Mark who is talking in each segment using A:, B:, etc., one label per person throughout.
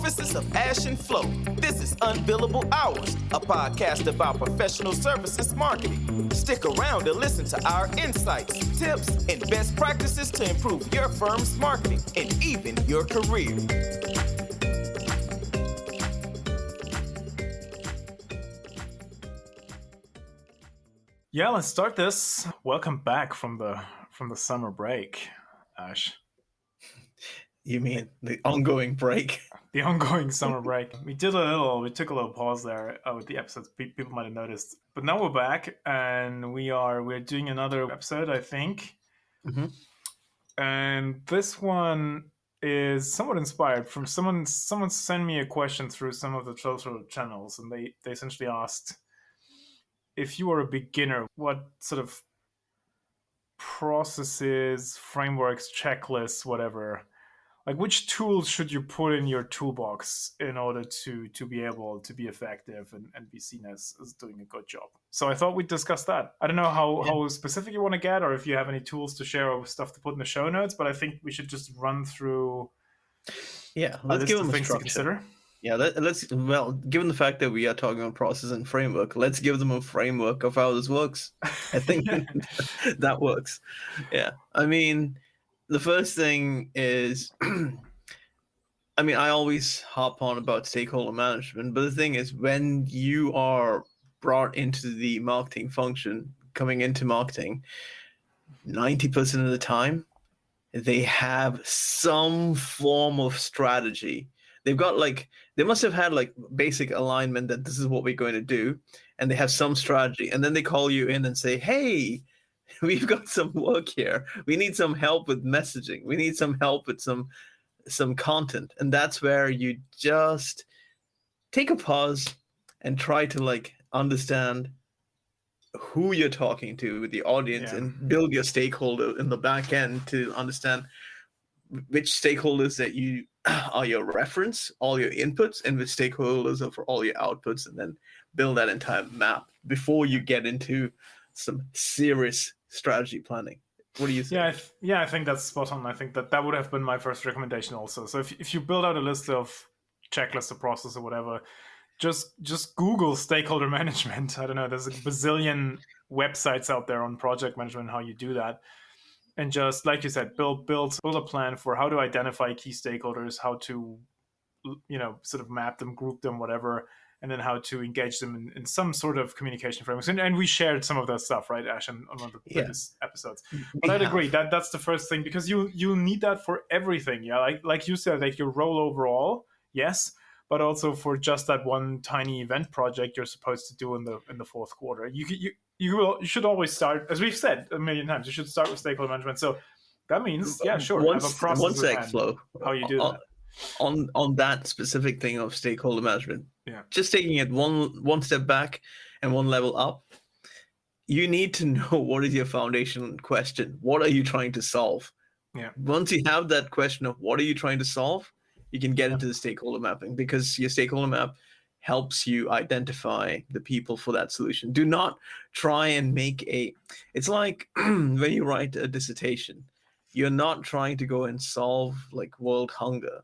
A: offices of Ash and Flo. This is Unbillable Hours, a podcast about professional services marketing. Stick around to listen to our insights, tips, and best practices to improve your firm's marketing and even your career.
B: Yeah, let's start this. Welcome back from the summer break, Ash.
C: You mean the ongoing break?
B: The ongoing summer break. We took a little pause there with the episodes. People might have noticed, but now we're back and we're doing another episode, I think.
C: Mm-hmm.
B: And this one is somewhat inspired from someone sent me a question through some of the social channels, and they essentially asked, if you were a beginner, what sort of processes, frameworks, checklists, whatever, like which tools should you put in your toolbox in order to be able to be effective and be seen as doing a good job? So I thought we'd discuss that. I don't know how specific you want to get, or if you have any tools to share or stuff to put in the show notes, but I think we should just run through
C: let's give them a
B: things
C: structure.
B: to consider.
C: Yeah, given the fact that we are talking about process and framework, let's give them a framework of how this works. I think that works. Yeah. I mean, the first thing is, I always harp on about stakeholder management, but the thing is, when you are brought into the marketing function, coming into marketing, 90% of the time, they have some form of strategy. They must have had basic alignment that this is what we're going to do, and they have some strategy, and then they call you in and say, hey, we've got some work here. We need some help with messaging. We need some help with some content. And that's where you just take a pause and try to understand who you're talking to with the audience and build your stakeholder in the back end to understand which stakeholders that you are your reference, all your inputs, and which stakeholders are for all your outputs, and then build that entire map before you get into some serious strategy planning. What do you think?
B: I think that's spot on. I think that would have been my first recommendation also. So if you build out a list of checklists or process or whatever, just Google stakeholder management. I don't know, there's a bazillion websites out there on project management and how you do that. And just like you said, build a plan for how to identify key stakeholders, how to, sort of map them, group them, whatever, and then how to engage them in some sort of communication frameworks. And we shared some of that stuff, right, Ash, on one of the previous episodes. But I'd agree that's the first thing, because you need that for everything. Yeah, like you said, like your role overall, yes, but also for just that one tiny event project you're supposed to do in the fourth quarter. You should always start, as we've said a million times, you should start with stakeholder management. So that means, have a process.
C: One sec, Flo.
B: How you do that.
C: On that specific thing of stakeholder management, just taking it one step back and one level up, you need to know what is your foundation question. What are you trying to solve?
B: Yeah.
C: Once you have that question of what are you trying to solve, you can get into the stakeholder mapping, because your stakeholder map helps you identify the people for that solution. Do not try and it's like when you write a dissertation, you're not trying to go and solve world hunger.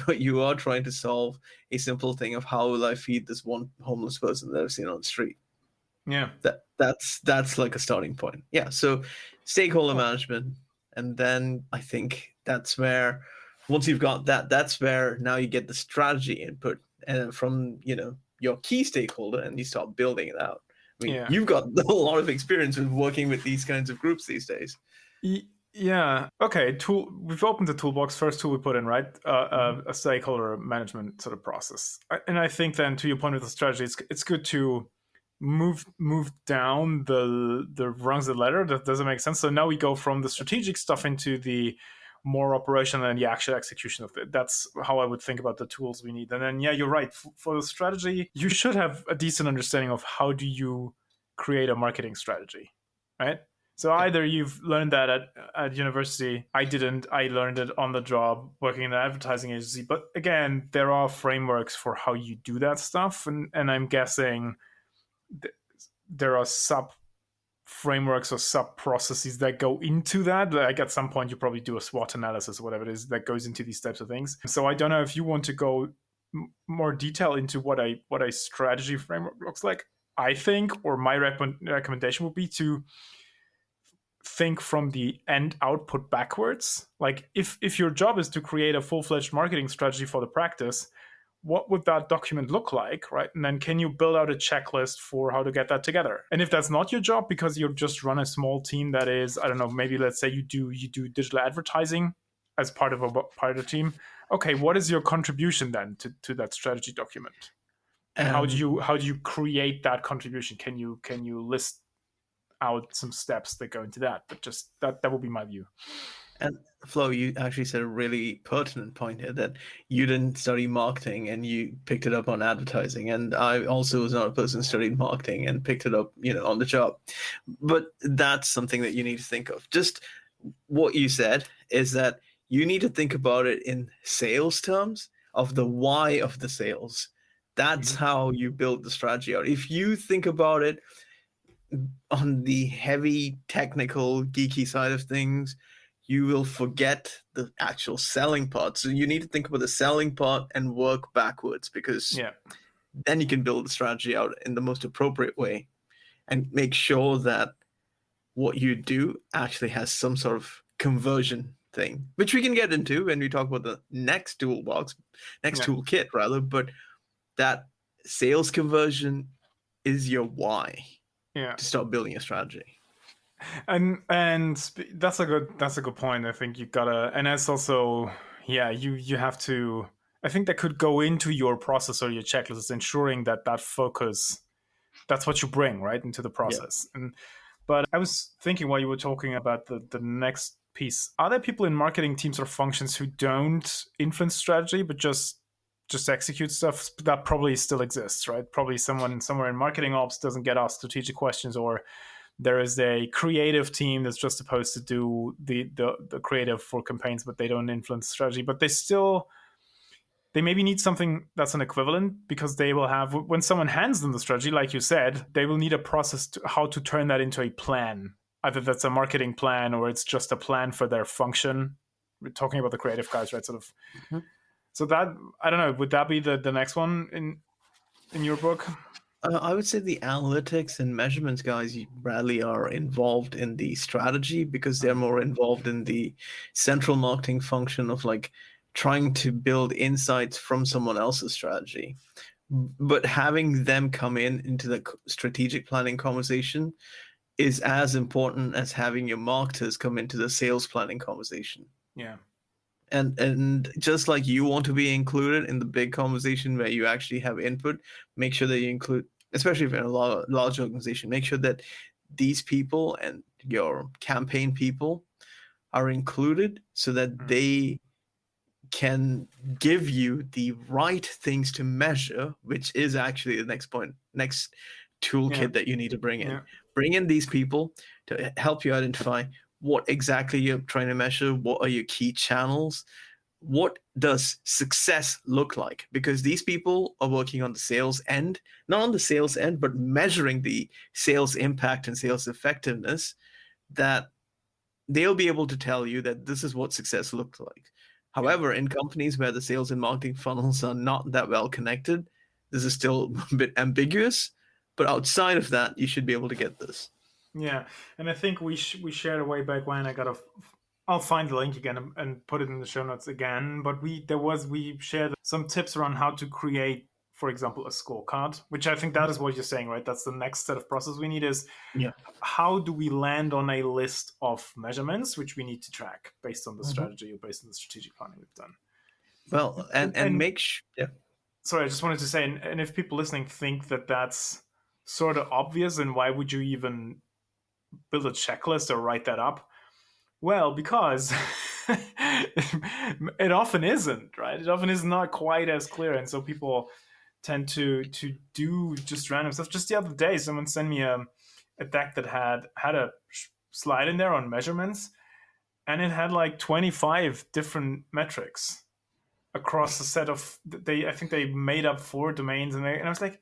C: You are trying to solve a simple thing of how will I feed this one homeless person that I've seen on the street.
B: Yeah.
C: That's like a starting point. Yeah. So stakeholder management. And then I think that's where, once you've got that, that's where now you get the strategy input from your key stakeholder, and you start building it out. I mean, you've got a lot of experience with working with these kinds of groups these days.
B: Yeah. Okay. We've opened the toolbox. First tool we put in, right? A stakeholder management sort of process. And I think then, to your point with the strategy, it's good to move down the rungs of the ladder. Does it make sense? So now we go from the strategic stuff into the more operational and the actual execution of it. That's how I would think about the tools we need. And then, you're right. For the strategy, you should have a decent understanding of how do you create a marketing strategy, right? So either you've learned that at university. I didn't. I learned it on the job working in an advertising agency. But again, there are frameworks for how you do that stuff. And I'm guessing there are sub frameworks or sub processes that go into that. Like at some point, you probably do a SWOT analysis or whatever it is that goes into these types of things. So I don't know if you want to go more detail into what a strategy framework looks like, I think, or my recommendation would be to think from the end output backwards. Like if your job is to create a full-fledged marketing strategy for the practice, what would that document look like, right? And then can you build out a checklist for how to get that together? And if that's not your job because you just run a small team that is, I don't know, maybe let's say you do digital advertising as part of the team. Okay, what is your contribution then to that strategy document? And how do you create that contribution? Can you list out some steps that go into that? But just that would be my view.
C: And Flo, you actually said a really pertinent point here, that you didn't study marketing and you picked it up on advertising. And I also was not a person who studied marketing and picked it up, on the job. But that's something that you need to think of. Just what you said is that you need to think about it in sales terms, of the why of the sales. That's how you build the strategy out. If you think about it on the heavy, technical, geeky side of things, you will forget the actual selling part. So you need to think about the selling part and work backwards, because then you can build the strategy out in the most appropriate way and make sure that what you do actually has some sort of conversion thing, which we can get into when we talk about the next toolkit rather. But that sales conversion is your why to start building a strategy.
B: And that's a good point. I think you gotta, and that's also, you have to, I think that could go into your process or your checklist, ensuring that focus, that's what you bring right into the process. But I was thinking while you were talking about the next piece, are there people in marketing teams or functions who don't influence strategy but just execute stuff? That probably still exists, right? Probably someone somewhere in marketing ops doesn't get asked strategic questions, or there is a creative team that's just supposed to do the creative for campaigns, but they don't influence strategy. But they maybe need something that's an equivalent, because they will have, when someone hands them the strategy, like you said, they will need a process to how to turn that into a plan. Either that's a marketing plan or it's just a plan for their function. We're talking about the creative guys, right? Sort of. So that, I don't know, would that be the next one in your book?
C: I would say the analytics and measurements guys rarely are involved in the strategy, because they're more involved in the central marketing function of like trying to build insights from someone else's strategy. But having them come into the strategic planning conversation is as important as having your marketers come into the sales planning conversation.
B: Yeah.
C: And just like you want to be included in the big conversation where you actually have input, make sure that you include, especially if you're in a large organization, make sure that these people and your campaign people are included so that they can give you the right things to measure, which is actually the next toolkit that you need to bring in. Bring in these people to help you identify what exactly you're trying to measure, what are your key channels, what does success look like? Because these people are working on the sales end, not on the sales end, but measuring the sales impact and sales effectiveness, that they'll be able to tell you that this is what success looks like. However, in companies where the sales and marketing funnels are not that well connected, this is still a bit ambiguous, but outside of that, you should be able to get this.
B: Yeah, and I think we shared a way back when. I'll find the link again and put it in the show notes again. But we shared some tips around how to create, for example, a scorecard, which I think that is what you're saying, right? That's the next set of process we need is how do we land on a list of measurements which we need to track based on the strategy or based on the strategic planning we've done.
C: Well, and make sure.
B: Sorry, I just wanted to say, and if people listening think that that's sort of obvious, then why would you even build a checklist or write that up? Well, because it often isn't, right? It often is not quite as clear, and so people tend to do just random stuff. Just the other day, someone sent me a deck that had a slide in there on measurements, and it had like 25 different metrics across a set of. I think they made up 4 domains, and I was like,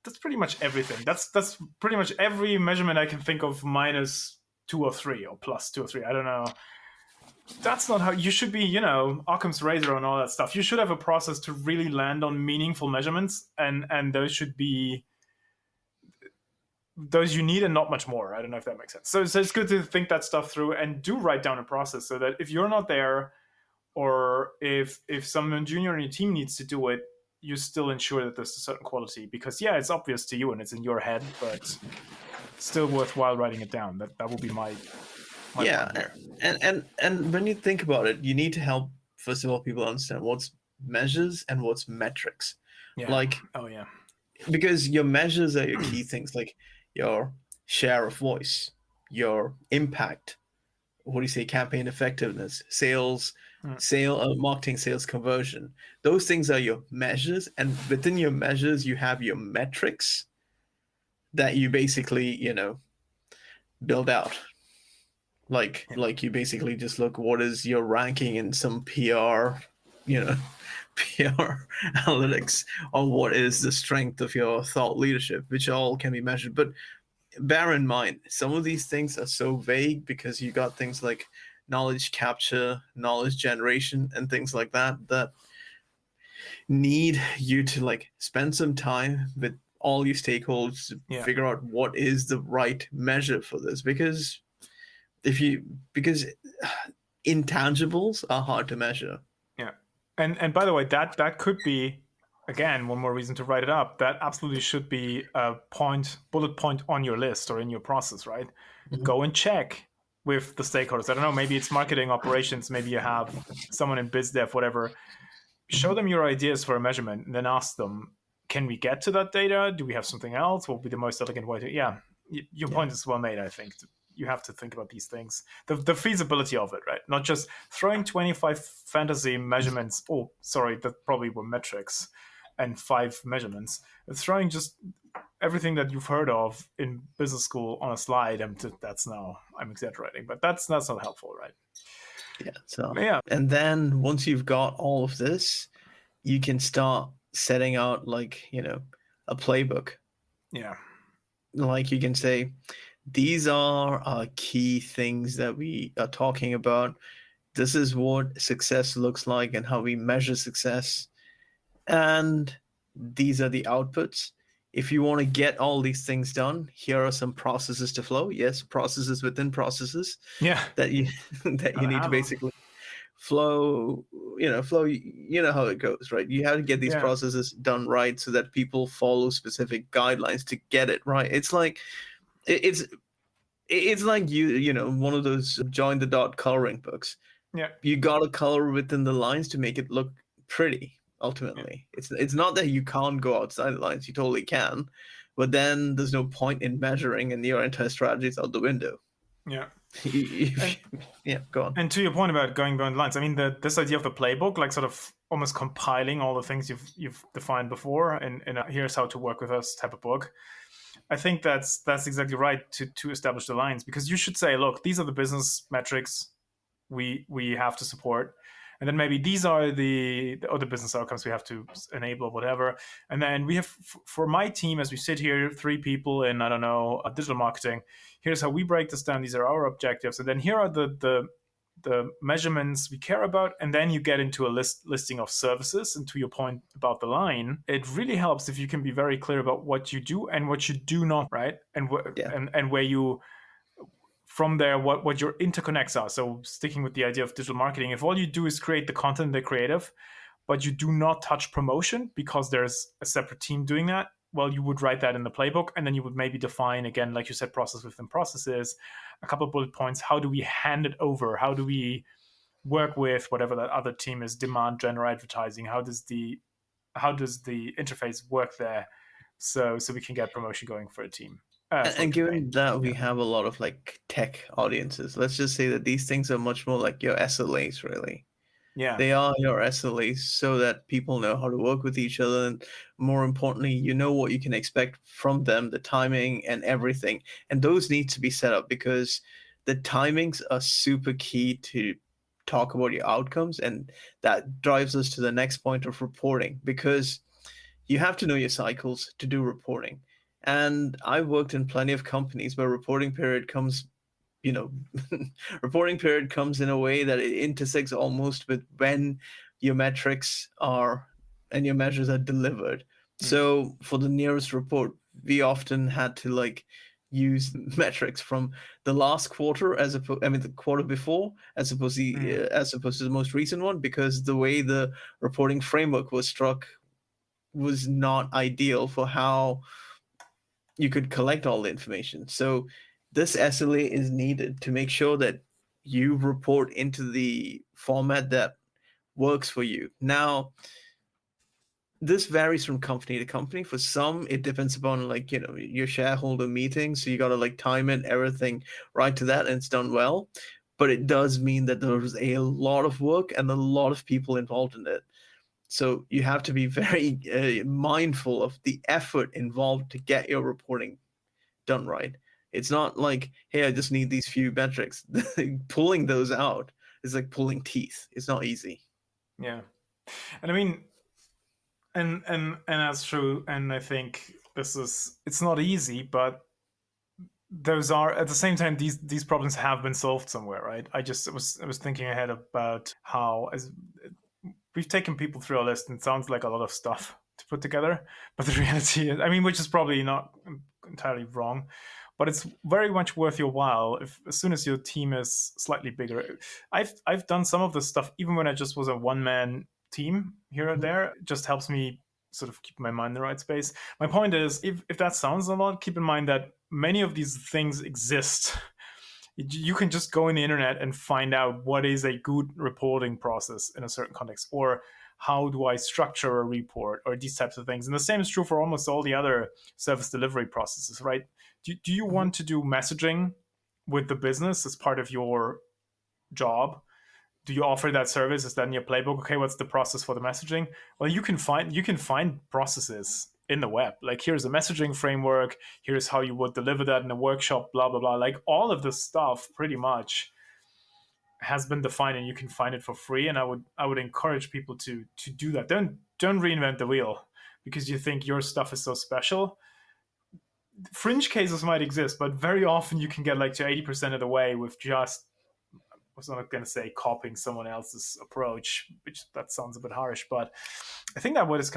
B: that's pretty much everything. That's pretty much every measurement I can think of minus 2 or 3 or plus 2 or 3. I don't know. that's not how you should be, Occam's razor and all that stuff. You should have a process to really land on meaningful measurements, and those should be those you need and not much more. I don't know if that makes sense. So it's good to think that stuff through and do write down a process so that if you're not there, or if someone junior in your team needs to do it, you still ensure that there's a certain quality, because it's obvious to you and it's in your head, but still worthwhile writing it down. That will be my
C: yeah. And when you think about it, you need to help, first of all, people understand what's measures and what's metrics.
B: Yeah.
C: Like, because your measures are your key things, like your share of voice, your impact, what do you say, campaign effectiveness, sales, marketing, sales conversion. Those things are your measures, and within your measures you have your metrics that you basically build out. Like you basically just look, what is your ranking in some PR analytics, or what is the strength of your thought leadership, which all can be measured. But bear in mind, some of these things are so vague because you got things like knowledge capture, knowledge generation, and things like that need you to spend some time with all your stakeholders to figure out what is the right measure for this, because intangibles are hard to measure.
B: Yeah. And by the way, that could be, again, one more reason to write it up. That absolutely should be a bullet point on your list or in your process, right? Mm-hmm. Go and check with the stakeholders. I don't know, maybe it's marketing operations, maybe you have someone in biz dev, whatever. Show them your ideas for a measurement and then ask them, can we get to that data? Do we have something else? What would be the most elegant way to, your point is well made, I think. You have to think about these things, the feasibility of it, right? Not just throwing 25 fantasy measurements. Oh, sorry, that probably were metrics, and 5 measurements. Throwing just everything that you've heard of in business school on a slide. I'm exaggerating, but that's not helpful, right?
C: Yeah. So and then once you've got all of this, you can start setting out a playbook.
B: Yeah.
C: Like you can say, these are our key things that we are talking about. This is what success looks like and how we measure success. And these are the outputs. If you want to get all these things done, here are some processes to flow. Yes, processes within processes.
B: Yeah.
C: That you need to basically flow. Flow. You know how it goes, right? You have to get these processes done right so that people follow specific guidelines to get it right. It's like it's like one of those join the dot coloring books.
B: Yeah.
C: You got to color within the lines to make it look pretty. Ultimately, it's not that you can't go outside the lines. You totally can, but then there's no point in measuring, and your entire strategy is out the window.
B: Yeah.
C: Go on.
B: And to your point about going beyond the lines, I mean, this idea of the playbook, like sort of almost compiling all the things you've defined before, and here's how to work with us type of book. I think that's exactly right to establish the lines, because you should say, look, these are the business metrics we have to support. And then maybe these are the other business outcomes we have to enable or whatever. And then we have, for my team, as we sit here, 3 people in, digital marketing, here's how we break this down. These are our objectives. And then here are the measurements we care about. And then you get into a listing of services. And to your point about the line, it really helps if you can be very clear about what you do and what you do not, right? And where you... From there, what your interconnects are. So sticking with the idea of digital marketing, if all you do is create the content, the creative, but you do not touch promotion because there's a separate team doing that, well, you would write that in the playbook, and then you would maybe define, again, like you said, process within processes, a couple of bullet points. How do we hand it over? How do we work with whatever that other team is, demand gen or advertising? How does the interface work there? So we can get promotion going for a team.
C: And given that we have a lot of tech audiences, let's just say that these things are much more like your SLAs, really.
B: Yeah.
C: They are your SLAs so that people know how to work with each other. And more importantly, you know what you can expect from them, the timing and everything. And those need to be set up, because the timings are super key to talk about your outcomes. And that drives us to the next point of reporting, because you have to know your cycles to do reporting. And I've worked in plenty of companies where reporting period comes reporting period comes in a way that it intersects almost with when your metrics are and your measures are delivered. So for the nearest report, we often had to like use metrics from the last quarter the quarter before as opposed to the most recent one, because the way the reporting framework was struck was not ideal for how you could collect all the information. So this SLA is needed to make sure that you report into the format that works for you. Now, this varies from company to company. For some, it depends upon like, your shareholder meeting. So you got to like time it, everything right to that, and it's done well. But it does mean that there's a lot of work and a lot of people involved in it. So you have to be very mindful of the effort involved to get your reporting done right. It's not like, hey, I just need these few metrics. Pulling those out is like pulling teeth. It's not easy.
B: Yeah. And I mean, and that's true. And I think it's not easy, but those are at the same time these problems have been solved somewhere, right? I was thinking ahead about how as we've taken people through our list, and it sounds like a lot of stuff to put together, but the reality is, I mean, which is probably not entirely wrong, but it's very much worth your while if as soon as your team is slightly bigger. I've done some of this stuff even when I just was a one-man team here or there. It just helps me sort of keep my mind in the right space. My point is, if that sounds a lot, keep in mind that many of these things exist. You can just go on the internet and find out what is a good reporting process in a certain context, or how do I structure a report, or these types of things. And the same is true for almost all the other service delivery processes, right? Do you want to do messaging with the business as part of your job? Do you offer that service? Is that in your playbook? Okay, what's the process for the messaging? Well, you can find processes in the web. Like, here's a messaging framework. Here's how you would deliver that in a workshop. Blah blah blah. Like, all of this stuff pretty much has been defined, and you can find it for free. And I would encourage people to do that. Don't reinvent the wheel because you think your stuff is so special. Fringe cases might exist, but very often you can get like to 80% of the way with just, I was not going to say copying someone else's approach, which that sounds a bit harsh, but I think that what it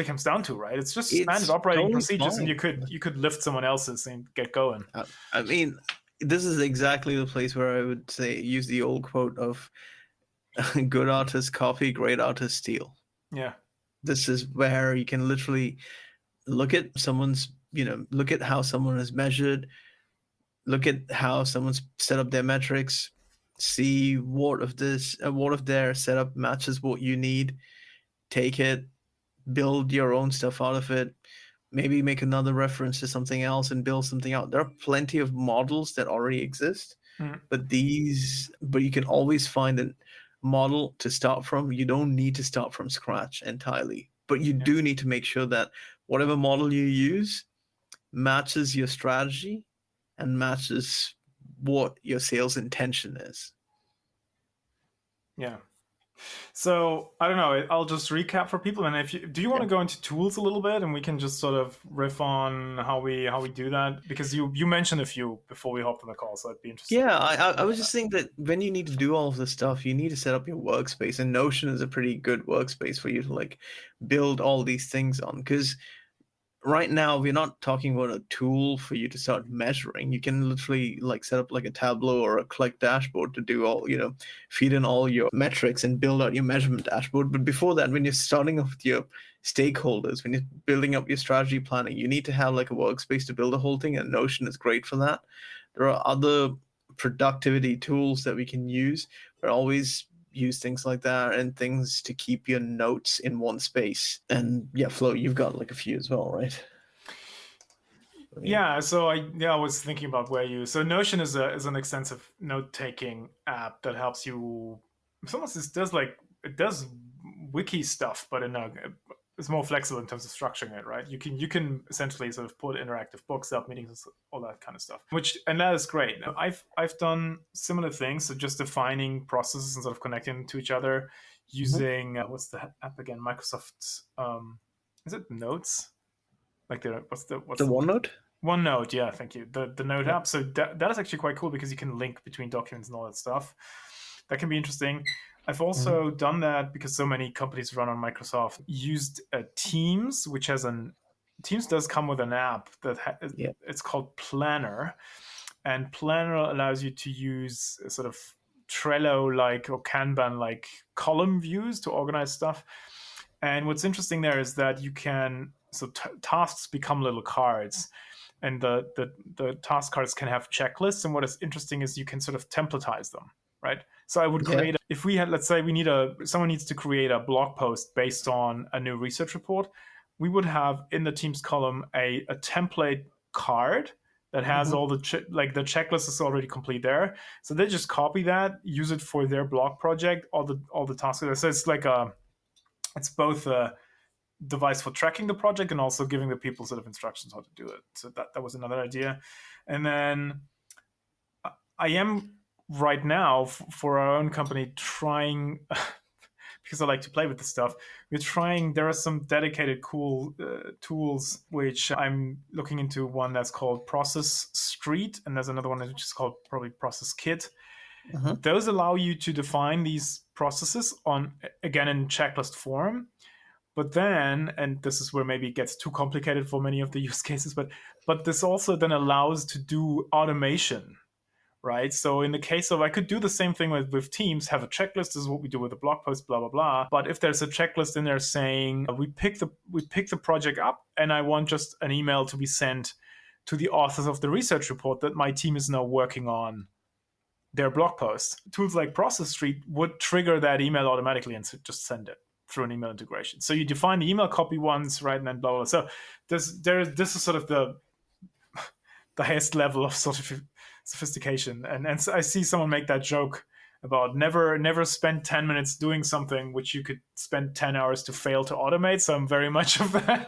B: comes down to, right? It's just standard operating
C: totally
B: procedures,
C: fine.
B: and you could lift someone else's and get going.
C: I mean, this is exactly the place where I would say use the old quote of good artists copy, great artists steal.
B: Yeah.
C: This is where you can literally look at look at how someone is measured, look at how someone's set up their metrics, see what of their setup matches what you need, take it, build your own stuff out of it, maybe make another reference to something else and build something out. There are plenty of models that already exist, but you can always find a model to start from. You don't need to start from scratch entirely, but you do need to make sure that whatever model you use matches your strategy and matches what your sales intention is.
B: Yeah. So I don't know. I'll just recap for people, and if do you want to go into tools a little bit, and we can just sort of riff on how we do that, because you mentioned a few before we hopped on the call, so I'd be interested.
C: Yeah, I was just thinking that when you need to do all of this stuff, you need to set up your workspace, and Notion is a pretty good workspace for you to like build all these things on, because right now we're not talking about a tool for you to start measuring. You can literally like set up like a Tableau or a Click dashboard to do all, feed in all your metrics and build out your measurement dashboard. But before that, when you're starting off with your stakeholders, when you're building up your strategy planning, you need to have like a workspace to build the whole thing, and Notion is great for that. There are other productivity tools that we can use. We're always use things like that and things to keep your notes in one space. And yeah, Flo, you've got like a few as well, right?
B: Yeah, so I was thinking about so Notion is an extensive note-taking app that helps you. It's almost it does wiki stuff, but it's more flexible in terms of structuring it, right? You can essentially sort of put interactive books up, meetings, all that kind of stuff. And that is great. I've done similar things, so just defining processes and sort of connecting them to each other using what's the app again? Microsoft. Is it Notes? Like what's the
C: OneNote?
B: OneNote, yeah, thank you. The Note app. So that is actually quite cool because you can link between documents and all that stuff. That can be interesting. I've also done that because so many companies run on Microsoft. Used Teams, which has Teams does come with an app that it's called Planner, and Planner allows you to use a sort of Trello-like or Kanban-like column views to organize stuff. And what's interesting there is that you can tasks become little cards. And the task cards can have checklists. And what is interesting is you can sort of templatize them, right? So I would create, if we had, let's say someone needs to create a blog post based on a new research report, we would have in the Teams column a template card that has all the the checklist is already complete there. So they just copy that, use it for their blog project, all the tasks. So it's it's both a device for tracking the project and also giving the people sort of instructions how to do it. So that was another idea. And then I am right now for our own company trying, because I like to play with this stuff, there are some dedicated cool tools which I'm looking into. One that's called Process Street, and there's another one which is called probably Process Kit. Those allow you to define these processes again in checklist form. But then, and this is where maybe it gets too complicated for many of the use cases, but this also then allows to do automation, right? So in the case of, I could do the same thing with Teams, have a checklist. This is what we do with a blog post, blah, blah, blah. But if there's a checklist in there saying, we pick the project up and I want just an email to be sent to the authors of the research report that my team is now working on their blog post, tools like Process Street would trigger that email automatically and just send it through an email integration. So you define the email copy once, right, and then blah, blah, blah. So this is sort of the highest level of sort of sophistication. And so I see someone make that joke about never spend 10 minutes doing something which you could spend 10 hours to fail to automate. So I'm very much of that.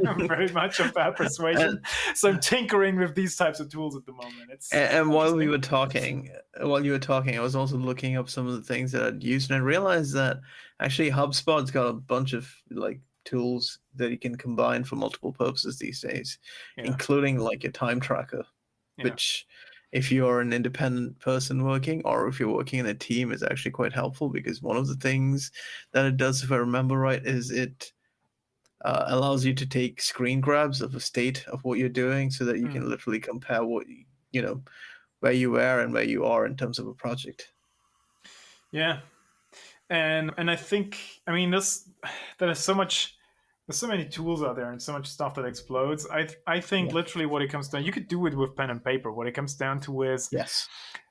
B: I'm very much of that persuasion. So I'm tinkering with these types of tools at the moment.
C: And while you were talking, I was also looking up some of the things that I'd used, and I realized that actually HubSpot's got a bunch of like tools that you can combine for multiple purposes these days, including like a time tracker, which if you're an independent person working or if you're working in a team is actually quite helpful, because one of the things that it does, if I remember right, is it allows you to take screen grabs of a state of what you're doing so that you can literally compare what, where you were and where you are in terms of a project.
B: Yeah. And I think, I mean, there's so many tools out there and so much stuff that explodes. I think literally what it comes down, you could do it with pen and paper. What it comes down to is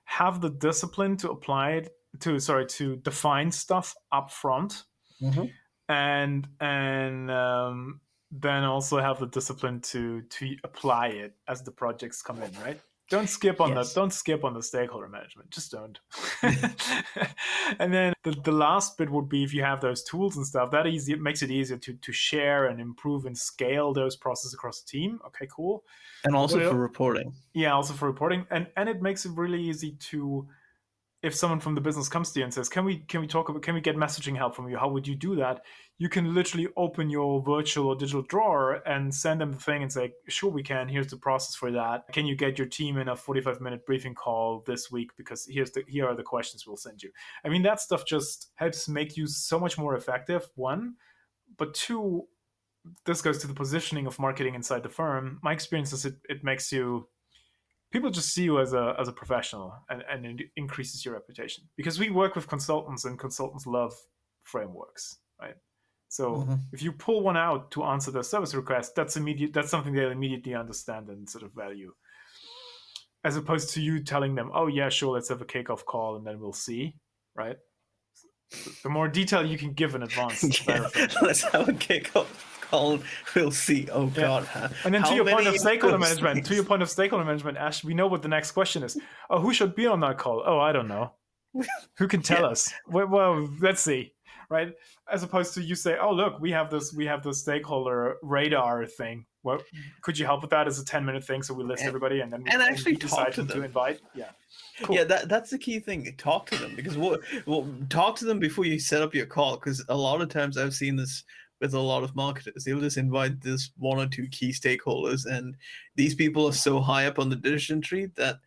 B: have the discipline to apply it to define stuff up front, and then also have the discipline to apply it as the projects come in, right? Don't skip on the stakeholder management. Just don't. And then the last bit would be, if you have those tools and stuff, it makes it easier to share and improve and scale those processes across the team. Okay, cool.
C: And also for reporting.
B: Yeah, also for reporting. And it makes it really easy to, if someone from the business comes to you and says, can we get messaging help from you? How would you do that? You can literally open your virtual or digital drawer and send them the thing and say, sure, we can. Here's the process for that. Can you get your team in a 45-minute briefing call this week? Because here are the questions we'll send you. I mean, that stuff just helps make you so much more effective, one. But two, this goes to the positioning of marketing inside the firm. My experience is it makes you, people just see you as a professional, and it increases your reputation. Because we work with consultants, and consultants love frameworks, right? So if you pull one out to answer their service request, that's something they'll immediately understand and sort of value. As opposed to you telling them, oh yeah, sure, let's have a kickoff call and then we'll see, right? The more detail you can give in advance, the better.
C: Let's have a kickoff call. We'll see. Oh God.
B: And then to your point of stakeholder management, Ash, we know what the next question is. Oh, who should be on that call? Oh, I don't know. Who can tell us? Well, let's see. Right? As opposed to you say, oh, look, we have this stakeholder radar thing. Well, could you help with that as a 10-minute thing? So we list everybody and then we decide to invite. Yeah. Cool.
C: Yeah, that's the key thing. Talk to them, because talk to them before you set up your call. Because a lot of times I've seen this with a lot of marketers. They'll just invite this one or two key stakeholders, and these people are so high up on the decision tree that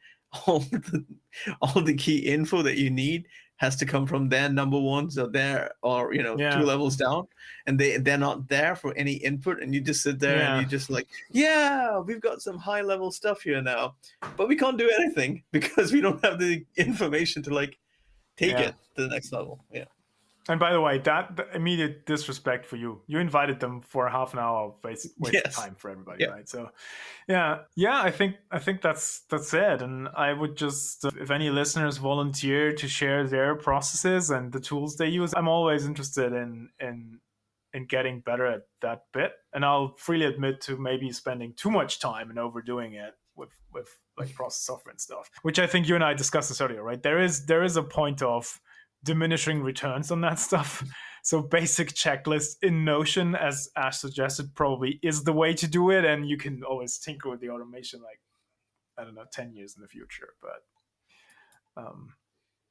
C: all the key info that you need has to come from their number ones or two levels down, and they're not there for any input, and you just sit there and you just like, yeah, we've got some high level stuff here now, but we can't do anything because we don't have the information to like take it to the next level. Yeah.
B: And by the way, the immediate disrespect for you. You invited them for a half an hour of waste of time for everybody, right? So, I think that's it. And I would just, if any listeners volunteer to share their processes and the tools they use, I'm always interested in getting better at that bit. And I'll freely admit to maybe spending too much time and overdoing it with like process software and stuff, which I think you and I discussed this earlier, right? There is a point of diminishing returns on that stuff. So basic checklist in Notion, as Ash suggested, probably is the way to do it. And you can always tinker with the automation, like, I don't know, 10 years in the future. But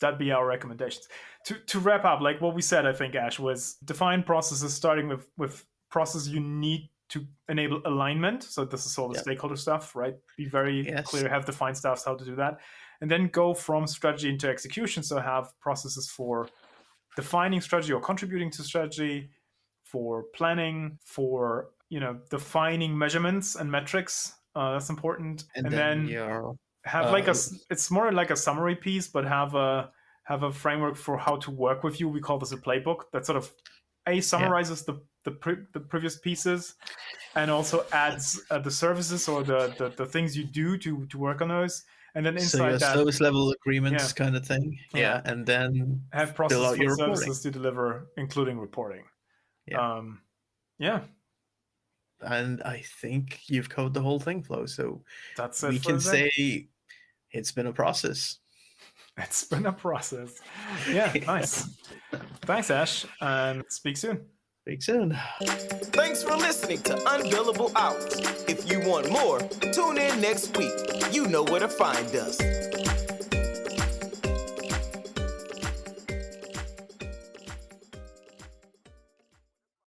B: that'd be our recommendations. To wrap up, like what we said, I think, Ash, was define processes starting with process you need to enable alignment. So this is all the stakeholder stuff, right? Be very clear, have defined stuff, how to do that. And then go from strategy into execution. So have processes for defining strategy or contributing to strategy, for planning, for defining measurements and metrics. That's important. And then have it's more like a summary piece, but have a framework for how to work with you. We call this a playbook that sort of summarizes the previous pieces, and also adds the services or the things you do to work on those. And then inside that,
C: service level agreements kind of thing. Yeah. And then
B: have processes for services to deliver, including reporting.
C: And I think you've covered the whole thing, Flo. So
B: that's it.
C: We can say it's been a process.
B: It's been a process. Yeah, nice. Thanks, Ash, and speak soon.
C: Speak soon.
A: Thanks for listening to Unbillable Hours. If you want more, tune in next week. You know where to find us.